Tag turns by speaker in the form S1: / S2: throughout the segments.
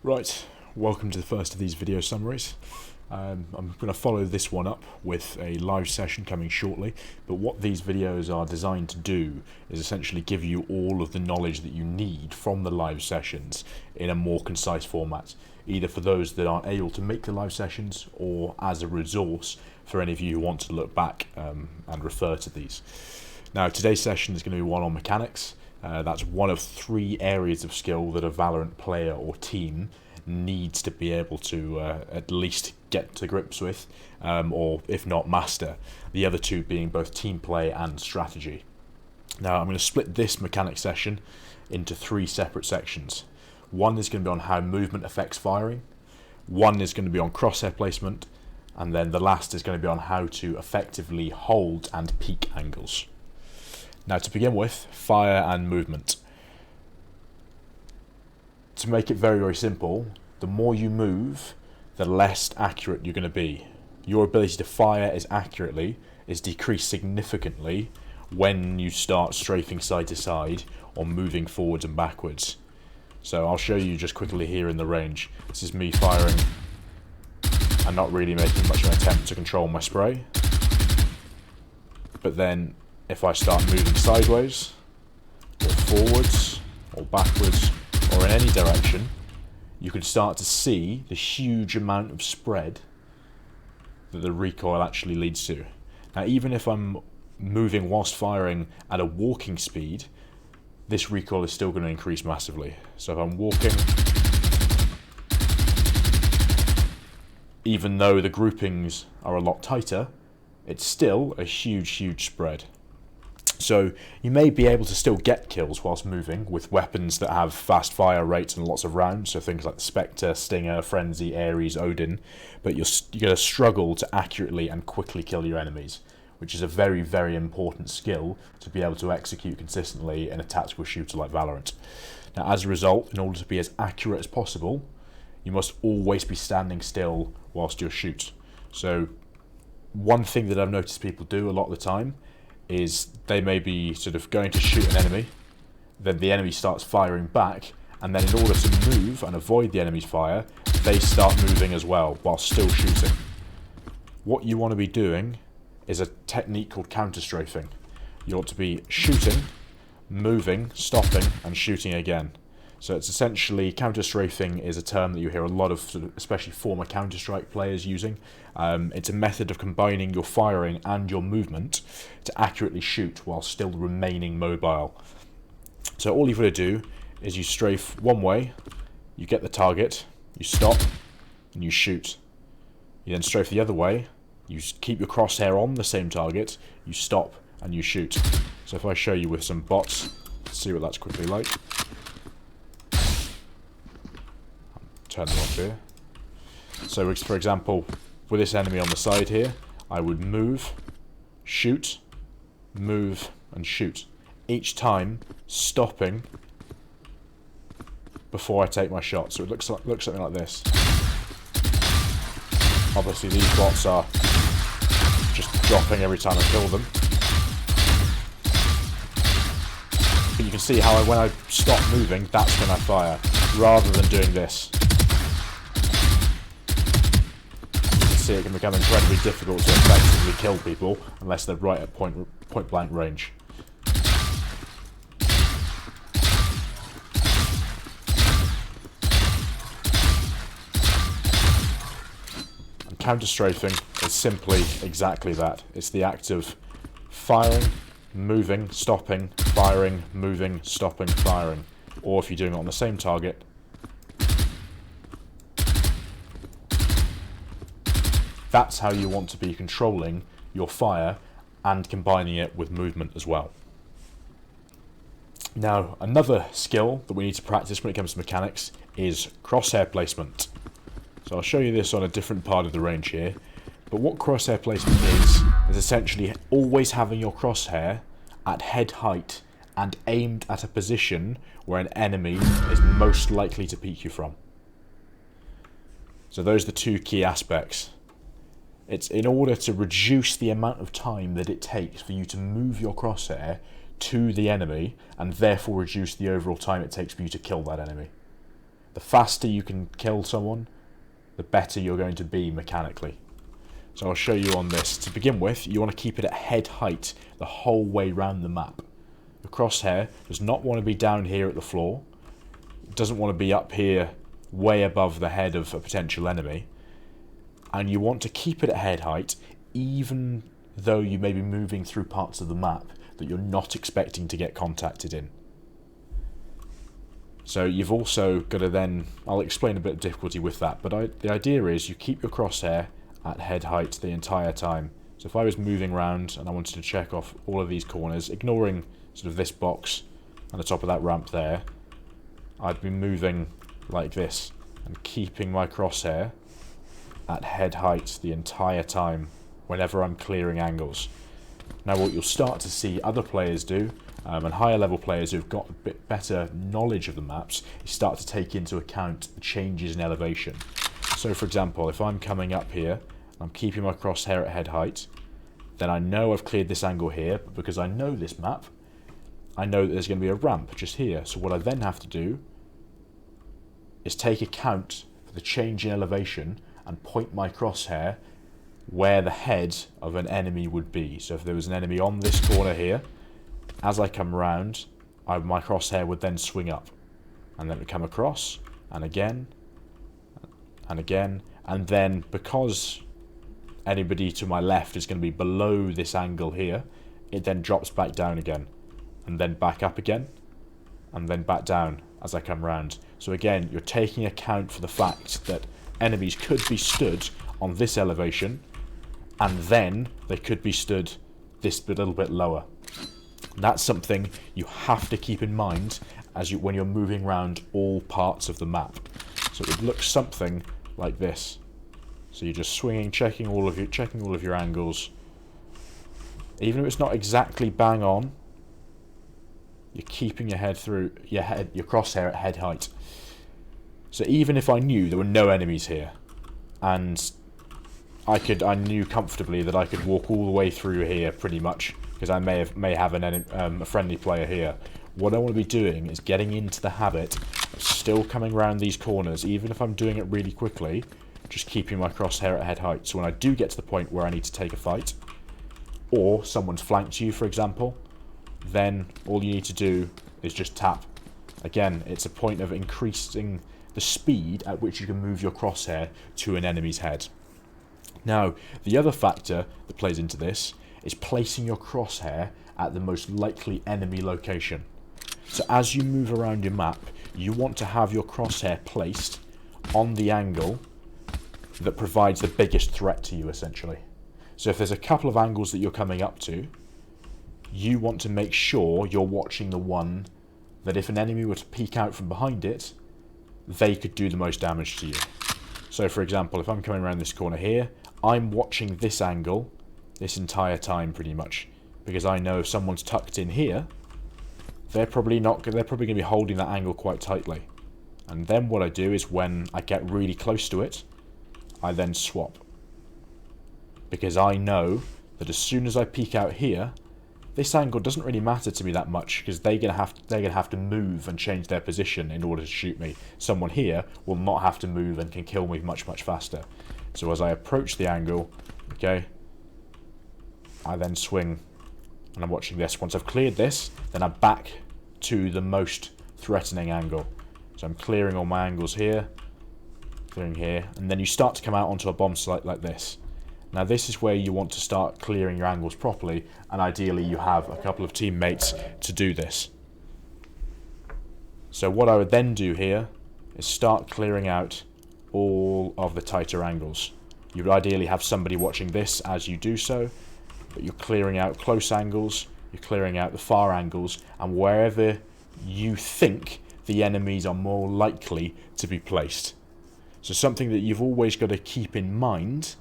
S1: Right, welcome to the first of these video summaries. I'm going to follow this one up with a live session coming shortly, but what these videos are designed to do is essentially give you all of the knowledge that you need from the live sessions in a more concise format, either for those that aren't able to make the live sessions or as a resource for any of you who want to look back and refer to these. Now, today's session is going to be one on mechanics. That's one of 3 areas of skill that a Valorant player or team needs to be able to at least get to grips with, or if not master. The other 2 being both team play and strategy. Now, I'm going to split this mechanic session into 3 separate sections. One is going to be on how movement affects firing, one is going to be on crosshair placement, and then the last is going to be on how to effectively hold and peak angles. Now, to begin with, fire and movement. To make it very, very simple, the more you move, the less accurate you're going to be. Your ability to fire accurately is decreased significantly when you start strafing side to side or moving forwards and backwards. So I'll show you just quickly here in the range. This is me firing and not really making much of an attempt to control my spray. But then if I start moving sideways, or forwards, or backwards, or in any direction, you can start to see the huge amount of spread that the recoil actually leads to. Now, even if I'm moving whilst firing at a walking speed, this recoil is still going to increase massively. So if I'm walking, even though the groupings are a lot tighter, it's still a huge, huge spread. So you may be able to still get kills whilst moving with weapons that have fast fire rates and lots of rounds, so things like the Spectre, Stinger, Frenzy, Ares, Odin, but you're going to struggle to accurately and quickly kill your enemies, which is a very, very important skill to be able to execute consistently in a tactical shooter like Valorant. Now, as a result, in order to be as accurate as possible, you must always be standing still whilst you shoot. So one thing that I've noticed people do a lot of the time is they may be sort of going to shoot an enemy, then the enemy starts firing back, and then in order to move and avoid the enemy's fire, they start moving as well while still shooting. What you want to be doing is a technique called counter-strafing. You ought to be shooting, moving, stopping, and shooting again. So it's essentially, counter-strafing is a term that you hear a lot of, especially former Counter-Strike players using. It's a method of combining your firing and your movement to accurately shoot while still remaining mobile. So all you've got to do is you strafe one way, you get the target, you stop, and you shoot. You then strafe the other way, you keep your crosshair on the same target, you stop, and you shoot. So if I show you with some bots, see what that's quickly like. Turn them off here. So for example, with this enemy on the side here, I would move, shoot, move, and shoot. Each time stopping before I take my shot. So it looks something like this. Obviously these bots are just dropping every time I kill them. But you can see how when I stop moving, that's when I fire, rather than doing this. It can become incredibly difficult to effectively kill people unless they're right at point blank range. And counter-strafing is simply exactly that. It's the act of firing, moving, stopping, firing, moving, stopping, firing. Or if you're doing it on the same target, that's how you want to be controlling your fire and combining it with movement as well. Now, another skill that we need to practice when it comes to mechanics is crosshair placement. So I'll show you this on a different part of the range here. But what crosshair placement is essentially always having your crosshair at head height and aimed at a position where an enemy is most likely to peek you from. So those are the 2 key aspects. It's in order to reduce the amount of time that it takes for you to move your crosshair to the enemy, and therefore reduce the overall time it takes for you to kill that enemy. The faster you can kill someone, the better you're going to be mechanically. So I'll show you on this. To begin with, you want to keep it at head height the whole way round the map. The crosshair does not want to be down here at the floor. It doesn't want to be up here way above the head of a potential enemy. And you want to keep it at head height even though you may be moving through parts of the map that you're not expecting to get contacted in. So you've also got to then, I'll explain a bit of difficulty with that, but the idea is you keep your crosshair at head height the entire time. So if I was moving around and I wanted to check off all of these corners, ignoring sort of this box and the top of that ramp there, I'd be moving like this and keeping my crosshair at head height the entire time whenever I'm clearing angles. Now what you'll start to see other players do, and higher level players who've got a bit better knowledge of the maps, is start to take into account the changes in elevation. So for example, if I'm coming up here, I'm keeping my crosshair at head height, then I know I've cleared this angle here, but because I know this map, I know that there's going to be a ramp just here. So what I then have to do is take account for the change in elevation and point my crosshair where the head of an enemy would be. So if there was an enemy on this corner here, as I come round, my crosshair would then swing up, and then it would come across, and again, and again, and then because anybody to my left is going to be below this angle here, it then drops back down again, and then back up again, and then back down as I come round. So again, you're taking account for the fact that enemies could be stood on this elevation, and then they could be stood this little bit lower. That's something you have to keep in mind when you're moving around all parts of the map. So it would look something like this. So you're just swinging, checking all of your angles. Even if it's not exactly bang on, you're keeping your crosshair at head height. So even if I knew there were no enemies here, and I knew comfortably that I could walk all the way through here pretty much, because I may have a friendly player here. What I want to be doing is getting into the habit of still coming around these corners, even if I'm doing it really quickly, just keeping my crosshair at head height. So when I do get to the point where I need to take a fight, or someone's flanked you, for example, then all you need to do is just tap. Again, it's a point of increasing the speed at which you can move your crosshair to an enemy's head. Now, the other factor that plays into this is placing your crosshair at the most likely enemy location. So as you move around your map, you want to have your crosshair placed on the angle that provides the biggest threat to you, essentially. So if there's a couple of angles that you're coming up to, you want to make sure you're watching the one that if an enemy were to peek out from behind it, they could do the most damage to you. So for example, if I'm coming around this corner here, I'm watching this angle this entire time pretty much, because I know if someone's tucked in here, they're probably going to be holding that angle quite tightly. And then what I do is when I get really close to it, I then swap, because I know that as soon as I peek out here, this angle doesn't really matter to me that much, because they're gonna have to move and change their position in order to shoot me. Someone here will not have to move and can kill me much faster. So as I approach the angle, okay, I then swing, and I'm watching this. Once I've cleared this, then I'm back to the most threatening angle. So I'm clearing all my angles here, clearing here, and then you start to come out onto a bomb site like this. Now this is where you want to start clearing your angles properly, and ideally you have a couple of teammates to do this. So what I would then do here is start clearing out all of the tighter angles. You would ideally have somebody watching this as you do so, but you're clearing out close angles, you're clearing out the far angles, and wherever you think the enemies are more likely to be placed. So something that you've always got to keep in mind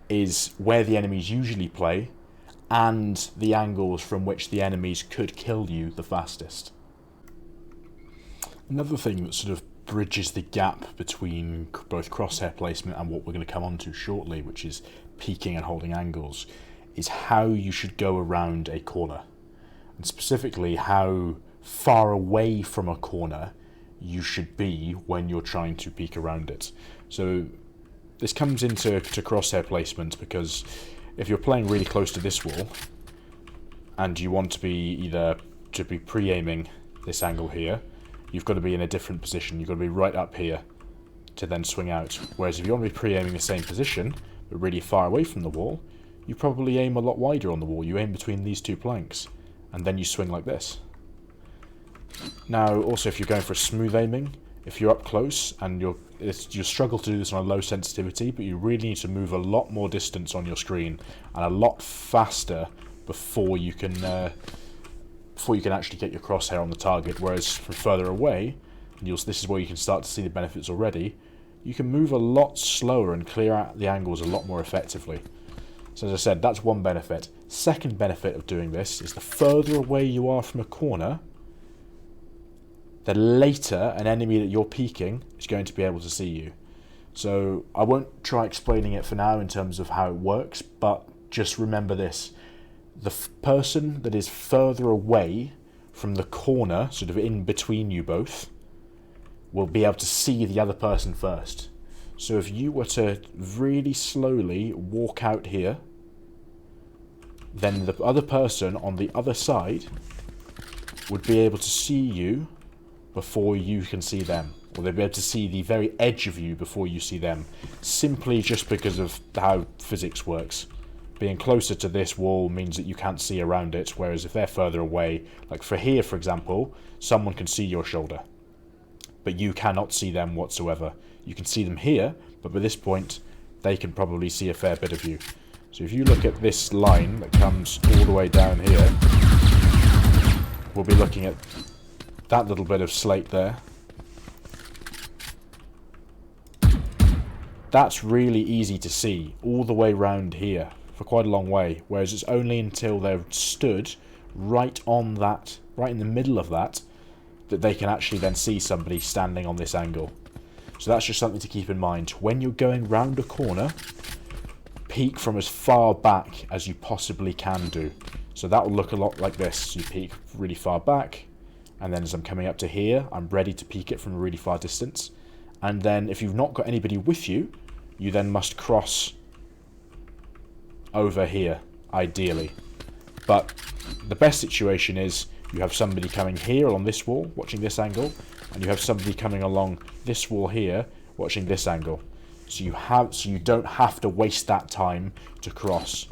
S1: is where the enemies usually play and the angles from which the enemies could kill you the fastest. Another thing that sort of bridges the gap between both crosshair placement and what we're going to come on to shortly, which is peeking and holding angles, is how you should go around a corner, and specifically how far away from a corner you should be when you're trying to peek around it. So this comes into crosshair placement, because if you're playing really close to this wall and you want to be pre-aiming this angle here, you've got to be in a different position. You've got to be right up here to then swing out. Whereas if you want to be pre-aiming the same position but really far away from the wall, you probably aim a lot wider on the wall. You aim between these two planks and then you swing like this. Now also, if you're going for smooth aiming, if you're up close and you struggle to do this on a low sensitivity, but you really need to move a lot more distance on your screen and a lot faster before you can actually get your crosshair on the target. Whereas from further away, and this is where you can start to see the benefits already, you can move a lot slower and clear out the angles a lot more effectively. So as I said, that's one benefit. Second benefit of doing this is the further away you are from a corner, the later an enemy that you're peeking is going to be able to see you. So I won't try explaining it for now in terms of how it works, but just remember this. The person that is further away from the corner, sort of in between you both, will be able to see the other person first. So if you were to really slowly walk out here, then the other person on the other side would be able to see you before you can see them, or they'll be able to see the very edge of you before you see them, simply just because of how physics works. Being closer to this wall means that you can't see around it, whereas if they're further away, like for here for example, someone can see your shoulder, but you cannot see them whatsoever. You can see them here, but by this point they can probably see a fair bit of you. So if you look at this line that comes all the way down here, we'll be looking at that little bit of slate there. That's really easy to see all the way round here for quite a long way, whereas it's only until they're stood right on that, right in the middle of that, that they can actually then see somebody standing on this angle. So that's just something to keep in mind. When you're going round a corner, peek from as far back as you possibly can do. So that will look a lot like this. You peek really far back, and then as I'm coming up to here, I'm ready to peek it from a really far distance. And then if you've not got anybody with you, you then must cross over here, ideally. But the best situation is you have somebody coming here along this wall, watching this angle, and you have somebody coming along this wall here, watching this angle. So you don't have to waste that time to cross.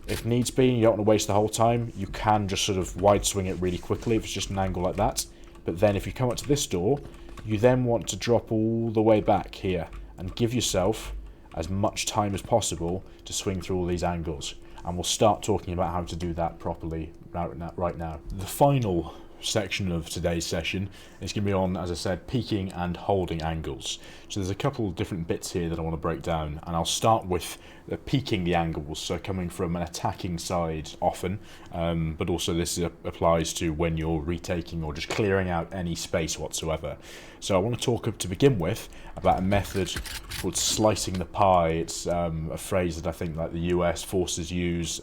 S1: If needs be, you don't want to waste the whole time, you can just sort of wide swing it really quickly if it's just an angle like that. But then if you come up to this door, you then want to drop all the way back here and give yourself as much time as possible to swing through all these angles. And we'll start talking about how to do that properly right now. The final section of today's session is going to be on, as I said, peeking and holding angles. So there's a couple of different bits here that I want to break down, and I'll start with peeking the angles, so coming from an attacking side often, but also this applies to when you're retaking or just clearing out any space whatsoever. So I want to talk to begin with about a method called slicing the pie. It's a phrase that I think like the US forces use.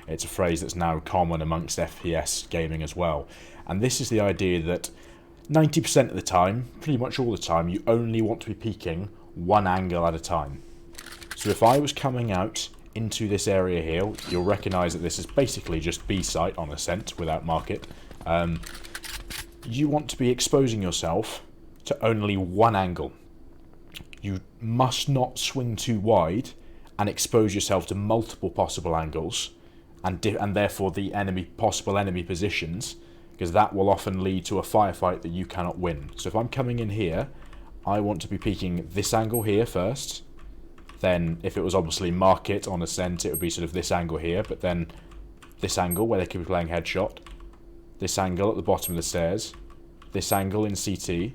S1: It's a phrase that's now common amongst FPS gaming as well. And this is the idea that 90% of the time, pretty much all the time, you only want to be peeking one angle at a time. So if I was coming out into this area here, you'll recognise that this is basically just B site on Ascent without market. You want to be exposing yourself to only one angle. You must not swing too wide and expose yourself to multiple possible angles and therefore the possible enemy positions, because that will often lead to a firefight that you cannot win. So if I'm coming in here, I want to be peeking this angle here first. Then if it was obviously market on Ascent, it would be sort of this angle here, but then this angle where they could be playing headshot, this angle at the bottom of the stairs, this angle in CT.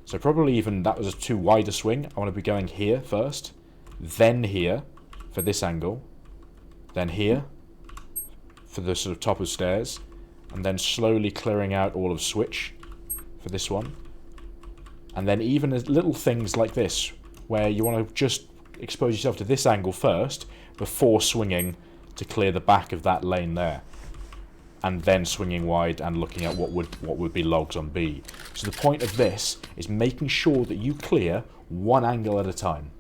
S1: So probably even that was a too wide a swing. I want to be going here first, then here for this angle, then here for the sort of top of stairs, and then slowly clearing out all of switch for this one. And then even as little things like this, where you want to just expose yourself to this angle first before swinging to clear the back of that lane there. and then swinging wide and looking at what would be logs on B. So the point of this is making sure that you clear one angle at a time.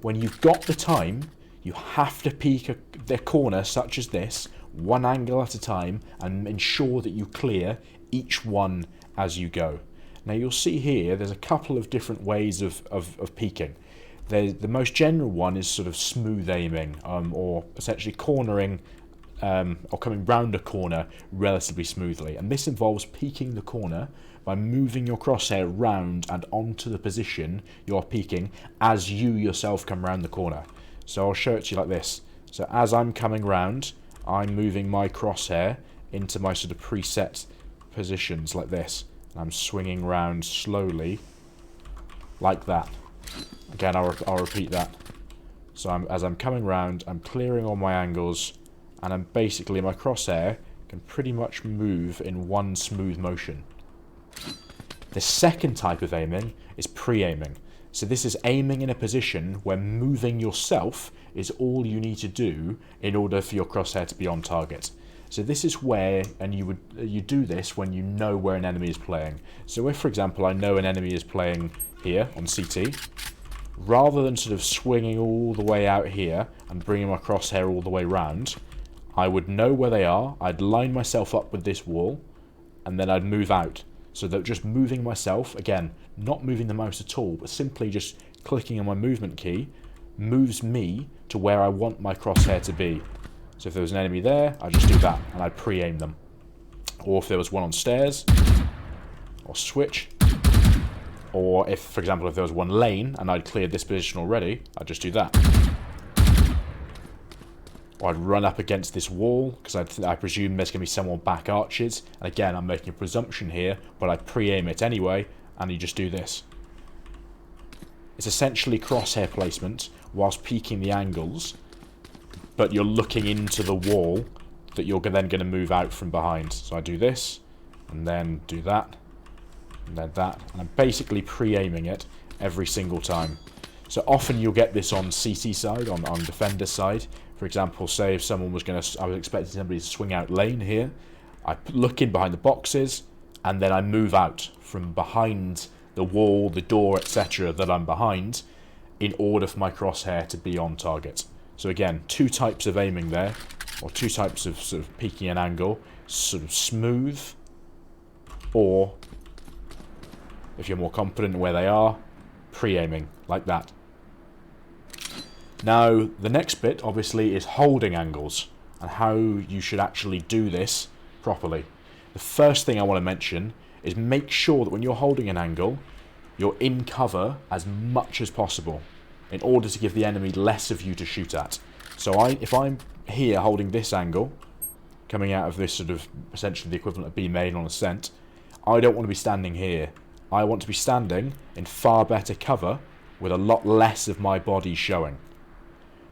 S1: When you've got the time, you have to peek the corner such as this, one angle at a time, and ensure that you clear each one as you go. Now you'll see here there's a couple of different ways of peeking. The most general one is sort of smooth aiming, or essentially cornering, or coming round a corner relatively smoothly. And this involves peeking the corner by moving your crosshair round and onto the position you're peeking as you yourself come round the corner. So I'll show it to you like this. So as I'm coming round, I'm moving my crosshair into my sort of preset positions like this. I'm swinging round slowly like that. Again, I'll repeat that. So as I'm coming round, I'm clearing all my angles, and I'm basically, my crosshair can pretty much move in one smooth motion. The second type of aiming is pre-aiming. So this is aiming in a position where moving yourself is all you need to do in order for your crosshair to be on target. So this is where, and you do this when you know where an enemy is playing. So if, for example, I know an enemy is playing here on CT, rather than sort of swinging all the way out here and bringing my crosshair all the way round, I would know where they are, I'd line myself up with this wall, and then I'd move out. So that just moving myself, again, not moving the mouse at all, but simply just clicking on my movement key, moves me to where I want my crosshair to be. So if there was an enemy there, I'd just do that, and I'd pre-aim them. Or if there was one on stairs, or switch, or if, for example, if there was one lane, and I'd cleared this position already, I'd just do that. Or I'd run up against this wall, because I presume there's going to be someone back arches. And again, I'm making a presumption here, but I pre-aim it anyway, and you just do this. It's essentially crosshair placement, whilst peeking the angles, but you're looking into the wall that you're then going to move out from behind. So I do this, and then do that, and then that. And I'm basically pre-aiming it every single time. So often you'll get this on CT side, on defender side. For example, say if someone was I was expecting somebody to swing out lane here, I look in behind the boxes, and then I move out from behind the wall, the door, etc. that I'm behind, in order for my crosshair to be on target. So again, two types of aiming there, or two types of sort of peeking an angle, sort of smooth, or if you're more confident where they are, pre-aiming, like that. Now, the next bit, obviously, is holding angles, and how you should actually do this properly. The first thing I want to mention is make sure that when you're holding an angle, you're in cover as much as possible, in order to give the enemy less of you to shoot at. So if I'm here holding this angle, coming out of this sort of, essentially the equivalent of B main on ascent, I don't want to be standing here. I want to be standing in far better cover, with a lot less of my body showing.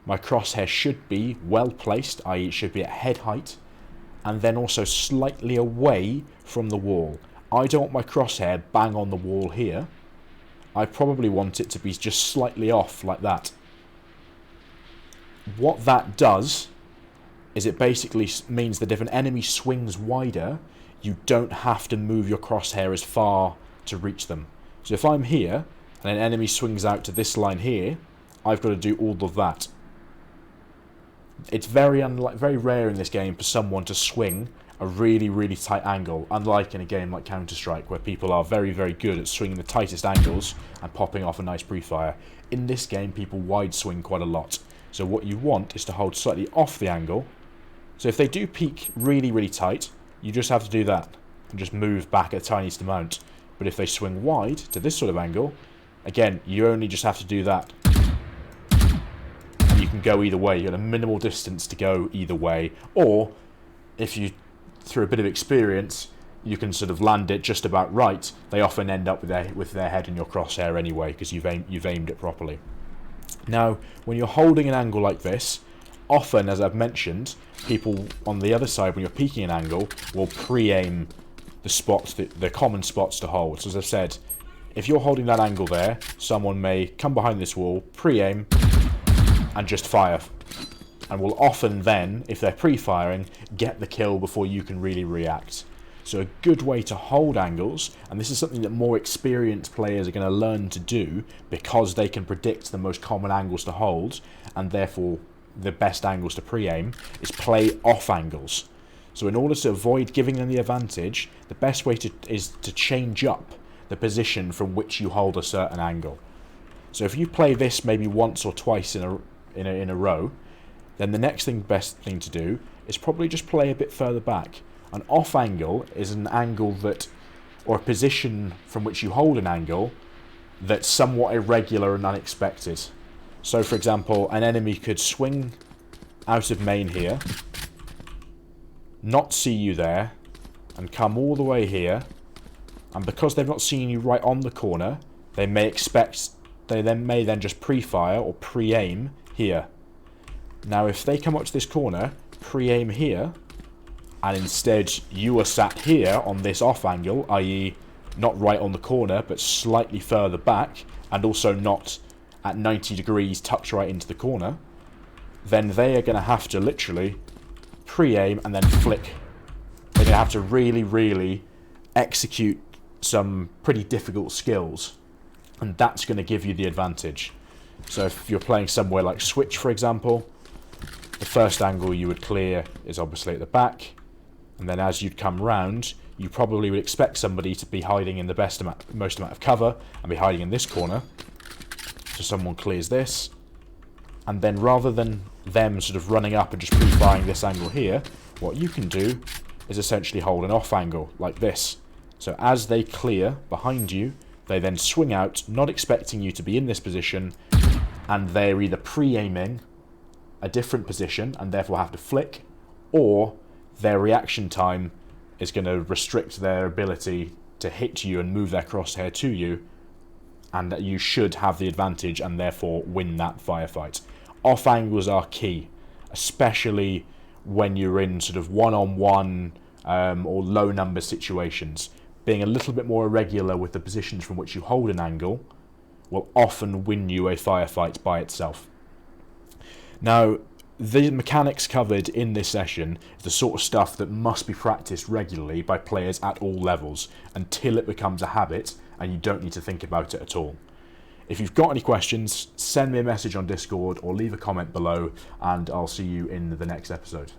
S1: My crosshair should be well placed, i.e. it should be at head height, and then also slightly away from the wall. I don't want my crosshair bang on the wall here. I probably want it to be just slightly off, like that. What that does is it basically means that if an enemy swings wider, you don't have to move your crosshair as far to reach them. So if I'm here, and an enemy swings out to this line here, I've got to do all of that. It's very rare in this game for someone to swing a really, really tight angle, unlike in a game like Counter-Strike, where people are very, very good at swinging the tightest angles and popping off a nice pre-fire. In this game, people wide swing quite a lot. So what you want is to hold slightly off the angle. So if they do peak really, really tight, you just have to do that and just move back a tiniest amount. But if they swing wide to this sort of angle, again, you only just have to do that. You can go either way. You've got a minimal distance to go either way, or if you, through a bit of experience, you can sort of land it just about right. They often end up with their head in your crosshair anyway, because you've aimed it properly. Now, when you're holding an angle like this, often, as I've mentioned, people on the other side, when you're peeking an angle, will pre-aim the spots, the common spots to hold. So as I've said, if you're holding that angle there, someone may come behind this wall, pre-aim, and just fire and will often then, if they're pre-firing, get the kill before you can really react. So a good way to hold angles, and this is something that more experienced players are going to learn to do because they can predict the most common angles to hold, and therefore the best angles to pre-aim, is play off angles. So in order to avoid giving them the advantage, the best way is to change up the position from which you hold a certain angle. So if you play this maybe once or twice in a row, then the next best thing to do is probably just play a bit further back. An off angle is an angle that, or a position from which you hold an angle that's somewhat irregular and unexpected. So for example, an enemy could swing out of main here, not see you there, and come all the way here, and because they've not seen you right on the corner, they may then just pre-fire or pre-aim here. Now if they come up to this corner, pre-aim here, and instead you are sat here on this off angle, i.e. not right on the corner but slightly further back, and also not at 90 degrees tucked right into the corner, then they are going to have to literally pre-aim and then flick. They're going to have to really, really execute some pretty difficult skills, and that's going to give you the advantage. So if you're playing somewhere like Switch, for example, the first angle you would clear is obviously at the back, and then as you'd come round, you probably would expect somebody to be hiding in the most amount of cover and be hiding in this corner. So someone clears this, and then rather than them sort of running up and just pre-firing this angle here, what you can do is essentially hold an off angle like this. So as they clear behind you, they then swing out, not expecting you to be in this position, and they're either pre-aiming a different position and therefore have to flick, or their reaction time is going to restrict their ability to hit you and move their crosshair to you, and that you should have the advantage and therefore win that firefight. Off angles are key, especially when you're in sort of one-on-one or low number situations. Being a little bit more irregular with the positions from which you hold an angle will often win you a firefight by itself. Now, the mechanics covered in this session is the sort of stuff that must be practiced regularly by players at all levels until it becomes a habit and you don't need to think about it at all. If you've got any questions, send me a message on Discord or leave a comment below, and I'll see you in the next episode.